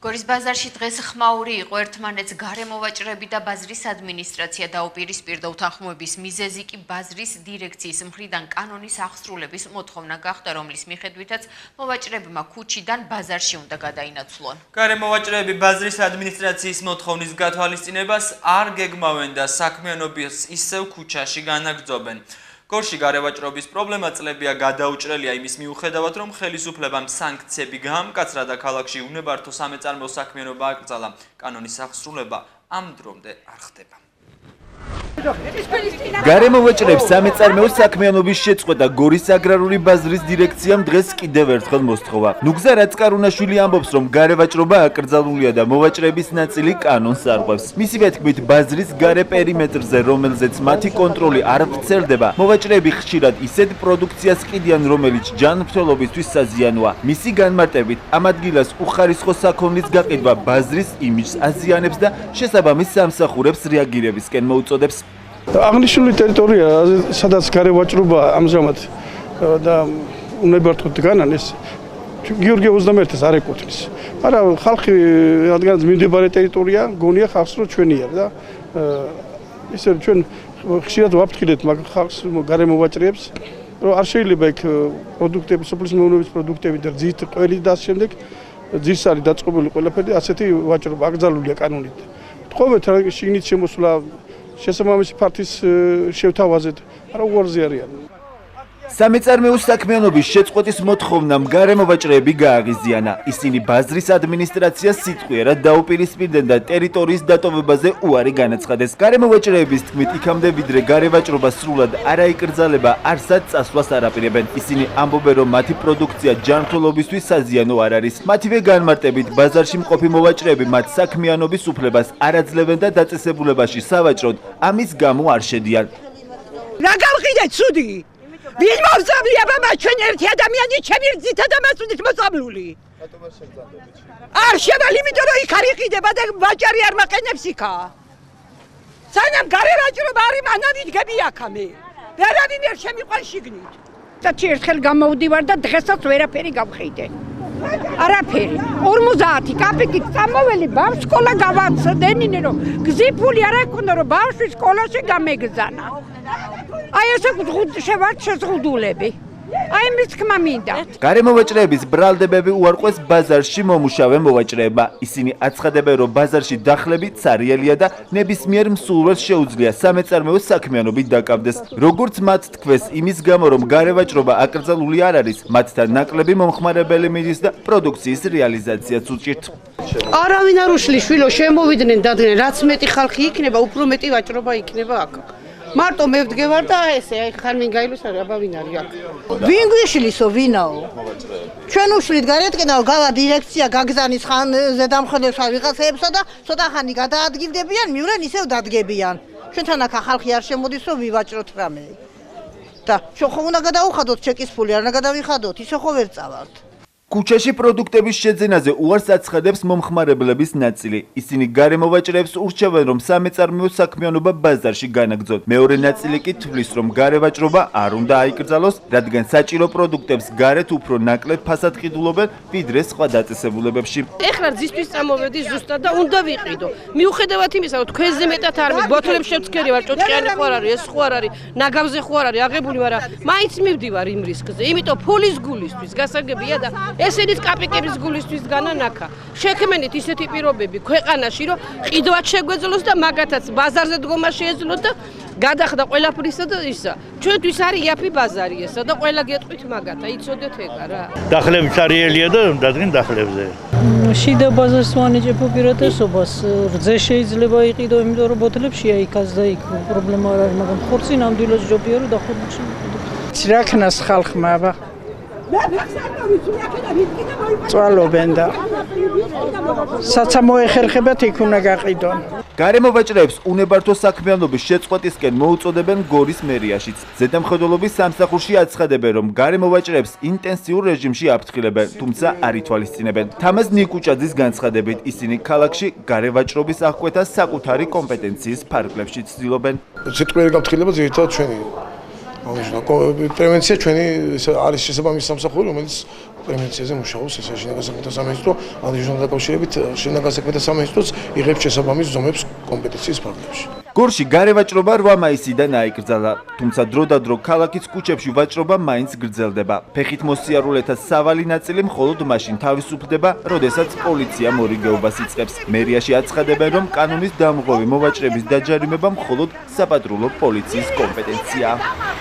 გორის ბაზარში დღეს ხმაური იყო ერთმანეთს გარემოვაჭრები და ბაზრის ადმინისტრაცია დაუპირისპირდა უთანხმოების მიზეზი კი ბაზრის დირექციის მხრიდან კანონის აღსრულების მოთხოვნა გახდა, რომლის მიხედვითაც მოვაჭრებმა ქუჩიდან ბაზარში უნდა გადაინაცვლონ. გარემოვაჭრები ბაზრის ადმინისტრაციის მოთხოვნის გათვალისწინებას არ გეგმავენ და საქმიანობას ისევ ქუჩაში განაგრძობენ. გორში გარევაჭრობის პრობლემა წლებია გადაუჭრელია იმის მიუხედავად, რომ ხელისუფლებამ სანქციები გაამკაცრა და ქალაქში უნებართო სამეწარმეო საქმიანობა აკრძალა. კანონის აღსრულება ამ დრომდე არ ხდება. გარემოვაჭრებს სამეწარმეო საქმიანობის შეწყვეტა გორის აგრარული ბაზრის დირექციამ დღეს კიდევ ერთხელ მოსთხოვა. ნუგზა რაცკარუნაშვილი ამბობს, რომ გარევაჭრობა აკრძალულია და მოვაჭრების ნაწილი კანონს არღვევს. მისივე თქმით, ბაზრის გარე პერიმეტრზე, რომელზეც მათი კონტროლი არ ვრცელდება, მოვაჭრები ხშირად ისეთ პროდუქციას ყიდიან, რომელიც ჯანმრთელობისთვის საზიანოა. მისი განმარტებით, ამ ადგილას უხარისხო საქონლის გაყიდვა ბაზრის იმიჯს აზიანებს და შესაბამის სამსახურებს რეაგირებისკენ მოუწოდებს. აღნიშნული ტერიტორია, სადაც გარევაჭრობა ამჟამად და უნებართო დგანან ეს გიორგი 21-ს არ ეკუთვნის. მაგრამ ხალხი რადგანაც მიმდებარე ტერიტორია, გონია ხალხს რომ ჩვენი არ და ისე ჩვენ ხშირად ვაფრთხილეთ მაგ ხალხს გარემოვაჭრებს, რომ არ შეიძლება იქ პროდუქტები, სოფლის მეურნეობის პროდუქტები და ძირთ ყველი და ამ შემდეგ ძირს არის დაწყობილი ყველაფერი, ასეთი ვაჭრობა აკრძალულია კანონით. თხოვეთ რა შიგნით შემოსვლა შესაბამისი ფართის შევთავაზეთ, არა უარზე არიან. სამეწარმეო საქმიანობის შეწყვეტის მოთხოვნამ გარემოვაჭრები გააღიზიანა. ისინი ბაზრის ადმინისტრაციას სიტყვიერად დაუპირისპირდნენ და ტერიტორიის დატოვებაზე უარი განაცხადეს. გარემოვაჭრების თქმით, იქამდე ვიდრე გარევაჭრობა სრულად არ აიკრძალება, არსად წასვლას არ აპირებენ. ისინი ამბობენ, რომ მათი პროდუქცია ჯანმრთელობისთვის საზიანო არ არის. მათივე განმარტებით, ბაზარში მყოფი მოვაჭრები მათ საქმიანობის უფლებას არ აძლევენ და დაწესებულებაში სავაჭროდ ამის გამო არ შედიან. რა გავყიდეთ ცუდი? ვის მოვწამლია ბაბა ჩვენ ერთი ადამიანი ჩემი რძითა და მასუნით მოწამლული. არ შევალ იმიტომ რომ იქ არ იყიდება და ვაჭარი არ მაყენებს იქა. სანამ გარევაჭრობა არის მანამ იდგები აქამე. ვერავინ ვერ შემიყვანს შიგნით. და ერთხელ გამოვდივარ და დღესაც ვერაფერი გავხიდე. არაფერი. 50 კაპიკით წამოველი ბავშვს სკოლა გავაცდენინე რომ გზიფული არ ეკონდა რომ ბავშვი სკოლაში გამეგზანა. აი ესე შევართ შეზღუდულები. აი მის თქმა მინდა. გარემოვაჭრების ბრალდებები უარყვეს ბაზარში მომუშავე მოვაჭრეებმა. ისინი აცხადებენ, რომ ბაზარში დახლები ცარიელია და ნებისმიერ მსურველს შეუძლია სამეწარმეო საქმიანობით დაკავდეს. როგორც მათ თქვეს, იმის გამო რომ გარევაჭრობა აკრძალული არ არის, მათთან ნაკლები მომხმარებელი მიდის და პროდუქციის რეალიზაციაც უჭირთ. არავინ არ უშლის შვილო შემოვიდნენ დადგნენ, რაც მეტი ხალხი იქნება, უფრო მეტი ვაჭრობა იქნება აქ. მარტო მე ვდგევარ და ესე აი ხარ მინგაილოს აბა ვინ არის აქ. ვინ გვიშლისო ვინაო? ჩვენ უშლით გარეთკენა გავა დირექცია გაგზანის ხან ზედამხედრებს ვიღაცებსა და ცოტა ხანი გადაადგილდებიან, მივრენ ისევ დადგებიან. ჩვენთან აქ ხალხი არ შემოდის რომ ვივაჭროთ რამე. და ჩვენ ხომ უნდა გადავუხადოთ ჩეკის ფული, არ უნდა გადავიხადოთ, ისე ხო ვერ წავართ. ქუჩაში პროდუქტების შეძენაზე უარს აცხადებს მომხმარებლების ნაწილი. ისინი გარემოვაჭრებს ურჩევენ, რომ სამეწარმეო საქმიანობა ბაზარში განაგრძონ. მეორე ნაწილი კი თვლის, რომ გარევაჭრობა არ უნდა აიკრძალოს, რადგან საჭირო პროდუქტებს გარეთ უფრო ნაკლებ ფასად ყიდულობენ, ვიდრე სხვა დაწესებულებებში. ეხლა ძისთვის წამოვედი ზუსტად და უნდა ვიყიდო. მიუხედავად იმისა, რომ თქვენზე მეტად არ ბოთლებს შევცქერი ვარ, ჭოჭყიანი ხო არ არის, ეს ხო არ არის, ნაგავზე ხო არ არის, აღებული, მაგრამ მაინც მივდივარ იმ რისკზე. იმიტომ ფულის გულისთვის გასაგებია და ესენით კაპიკების გულისთვის განანახა. შექმენით ისეთი პირობები ქვეყანაში, რომ ყიდვაც შეგვეძლოს და მაგათაც ბაზარზე დგომა შეეძლოთ და გადახდა ყველაფრისა და ისა. ჩვენთვის არის იაფი ბაზარი ესა და ყველა გეტყვით მაგათა, იცოდეთ ეგა რა. დახლები ცარიელია და დადგენ დახლებზე. შიდა ბაზარს ვანიჭებ უპირატესობას. რძე შეიძლება იყიდო, იმიტომ რომ ბოთლებშია იქაც და იქ პრობლემა არ არის, მაგრამ ხორცი ნამდვილად ჯობია რომ დახვეწილ. რა ქნას ხალხმა აბა წვალობენ და საცამო ეხერხებათ იქ უნდა გაყიდონ. გარემოვაჭრებს უნებართო საქმიანობის შეწყვეტისკენ მოუწოდებენ გორის მერიაშიც. ზედამხედველობის სამსახურში აცხადებენ, რომ გარემოვაჭრებს ინტენსიურ რეჟიმში აფრთხილებენ, თუმცა არ ითვალისწინებენ. თამაზ ნიკუჭაძის განცხადებით, ისინი ქალაქში გარევაჭრობის აღკვეთას საკუთარი კომპეტენციის ფარგლებში ცდილობენ. სიტყვიერი გაფრთხილება ძირითადად ჩვენი აღნიშნა პრევენცია ჩვენი არის შესაბამისი სამსახური, რომელიც პრევენციაზე მუშაობს ეს შინაგან საქმეთა სამინისტრო, აღნიშნულ დაკავშირებით შინაგან საქმეთა სამინისტროც იღებს შესაბამის ზომებს კომპეტენციის ფარგლებში. გორში გარე ვაჭრობა 8 მაისიდან აიკრძალა, თუმცა დროდადრო ქალაქის ქუჩებში ვაჭრობა მაინც გრძელდება. ფეხით მოსიარულეთა სავალი ნაწილი მხოლოდ მაშინ თავისუფლდება, როდესაც პოლიცია მორიგეობას იწყებს. მერიაში აცხადებენ, რომ კანონის დამღობი მოვაჭრების დაჯარიმება მხოლოდ საპატრულო პოლიციის კომპეტენციაა.